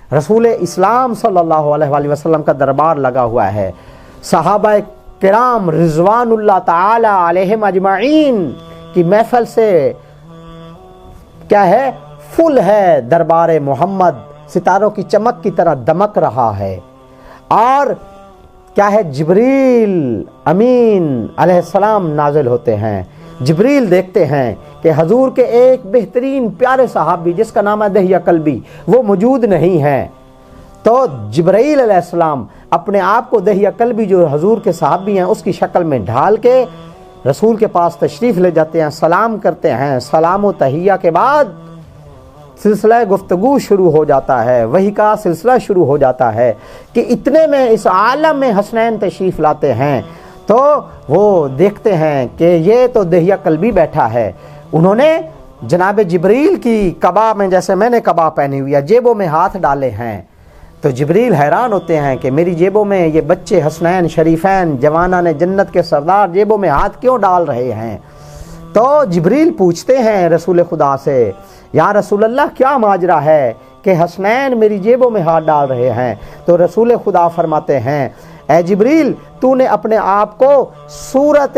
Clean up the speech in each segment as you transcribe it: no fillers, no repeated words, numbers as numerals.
रसूल इस्लाम सल्लल्लाहु अलैहि वसल्लम का दरबार लगा हुआ है। सहाबा किराम रिजवानुल्लाह ताला अलैहिम अजमाइन की महफिल से क्या है, फुल है दरबार मोहम्मद, सितारों की चमक की तरह दमक रहा है। और क्या है, जिब्रील अमीन अलैहिस्सलाम नाजिल होते हैं। जिब्रील देखते हैं कि हजूर के एक बेहतरीन प्यारे सहाबी जिसका नाम है दहिया कल्बी, वो मौजूद नहीं है। तो जिब्राईल अलैहिस्सलाम अपने आप को दहिया कल्बी जो हजूर के सहाबी हैं उसकी शक्ल में ढाल के रसूल के पास तशरीफ़ ले जाते हैं, सलाम करते हैं। सलाम व तहिया के बाद सिलसिला गुफ्तगू शुरू हो जाता है, वही का सिलसिला शुरू हो जाता है कि इतने में इस आलम में हसनैन तशरीफ़ लाते हैं। तो वो देखते हैं कि ये तो दहिया कल्बी बैठा है। उन्होंने जनाब जिब्रील की कबा में, जैसे मैंने कबा पहनी हुई है, जेबों में हाथ डाले हैं। तो जिब्रील हैरान होते हैं कि मेरी जेबों में ये बच्चे हसनैन शरीफैन जवाना ने जन्नत के सरदार जेबों में हाथ क्यों डाल रहे हैं। तो जिब्रील पूछते हैं रसूल खुदा से, या रसूल अल्लाह क्या माजरा है कि हसनैन मेरी जेबों में हाथ डाल रहे हैं। तो रसूल खुदा फरमाते हैं, ए जिब्रील, तूने अपने आप को सूरत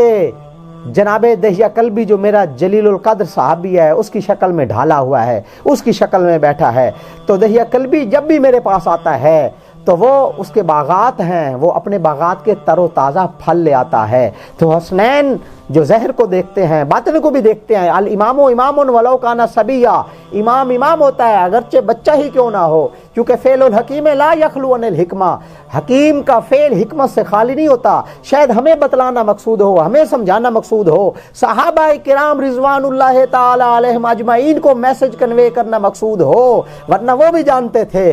जनाबे दहिया कल्बी जो मेरा जलीलुल कद्र साहबी है उसकी शक्ल में ढाला हुआ है, उसकी शक्ल में बैठा है। तो दहिया कल्बी जब भी मेरे पास आता है तो वो उसके बागात हैं, वो अपने बागात के तरोताज़ा फल ले आता है। तो हसनैन जो ज़हर को देखते हैं, बातिन को भी देखते हैं। अल इमामो इमामुन वलो काना सबिया, इमाम इमाम होता है अगरचे बच्चा ही क्यों ना हो, क्योंकि फ़ेलुल हकीम ला यखलू अनिल हिकमा, हकीम का फ़ेल हिकमत से खाली नहीं होता। शायद हमें बतलाना मकसूद हो, हमें समझाना मकसूद हो, सहाबा किराम रिजवानुल्लाह ताला अलैहिम अजमाइन को मैसेज कन्वे करना मकसूद हो, वरना वो भी जानते थे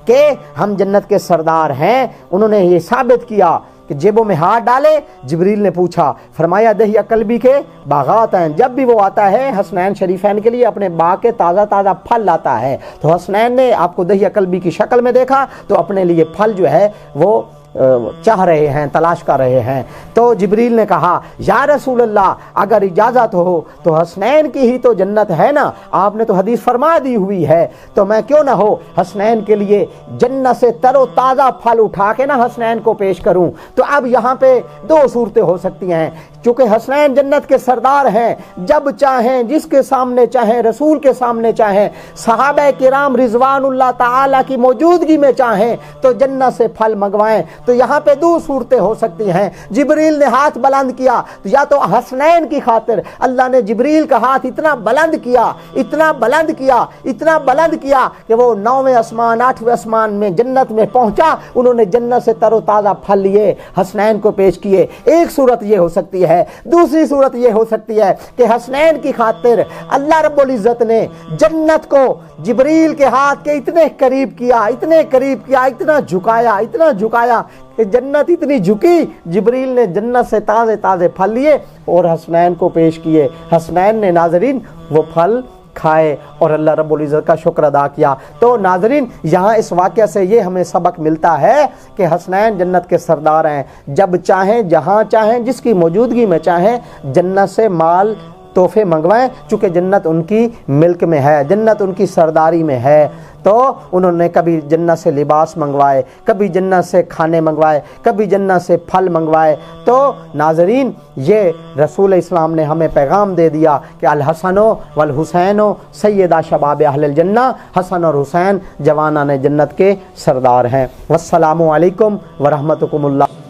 कि हम जन्नत के सरदार हैं। उन्होंने ये साबित किया कि जेबों में हाथ डाले। जिब्रील ने पूछा, फरमाया दहिया कल्बी के बागात हैं, जब भी वो आता है हसनैन शरीफैन के लिए अपने बाग के ताज़ा ताज़ा फल लाता है। तो हसनैन ने आपको दहिया कल्बी की शक्ल में देखा तो अपने लिए फल जो है वो चाह रहे हैं, तलाश कर रहे हैं। तो जिब्रील ने कहा, या रसूल अल्लाह, अगर इजाज़त हो तो हसनैन की ही तो जन्नत है ना, आपने तो हदीस फरमा दी हुई है, तो मैं क्यों ना हो हसनैन के लिए जन्नत से तरो ताज़ा फल उठा के ना हसनैन को पेश करूं। तो अब यहाँ पे दो सूरतें हो सकती हैं, चूँकि हसनैन जन्नत के सरदार हैं, जब चाहें जिसके सामने चाहें, रसूल के सामने चाहें, सहाबा किराम रिजवानुल्लाह ताला की मौजूदगी में चाहें तो जन्नत से फल मंगवाएं। तो यहाँ पे दो सूरतें हो सकती हैं। जिब्रील ने हाथ बुलंद किया तो या तो हसनैन की खातिर अल्लाह ने जिब्रील का हाथ इतना बुलंद किया, इतना बुलंद किया, इतना बुलंद किया कि वो 9वें आसमान 8वें आसमान में जन्नत में पहुंचा। उन्होंने जन्नत से तरोताज़ा फल लिए, हसनैन को पेश किए। एक सूरत ये हो सकती है। दूसरी सूरत ये हो सकती है कि हसनैन की खातिर अल्लाह रब्बुल इज्जत ने जन्नत को जिब्रील के हाथ के इतने करीब किया, इतने करीब किया, इतना झुकाया, इतना झुकाया कि जन्नत इतनी झुकी, जिब्रील ने जन्नत से ताज़े ताज़े फल लिए और हसनैन को पेश किए। हसनैन ने नाज़रीन वो फल खाए और अल्लाह रब्बुल इज़्ज़त का शुक्र अदा किया। तो नाज़रीन, यहाँ इस वाक़या से ये हमें सबक मिलता है कि हसनैन जन्नत के सरदार हैं, जब चाहें जहाँ चाहें जिसकी मौजूदगी में चाहें जन्नत से माल तोहफे मंगवाएं, चूँकि जन्नत उनकी मिल्क में है, जन्नत उनकी सरदारी में है। तो उन्होंने कभी जन्नत से लिबास मंगवाए, कभी जन्नत से खाने मंगवाए, कभी जन्नत से फल मंगवाए। तो नाज़रीन, ये रसूल इस्लाम ने हमें पैगाम दे दिया कि अल हसनो वल हुसैनो सैयदा शबाब अहलिल जन्ना, हसन और हुसैन जवानाने जन्नत के सरदार हैं। वस्सलामु अलैकुम व रहमतुकुमुल्लाह।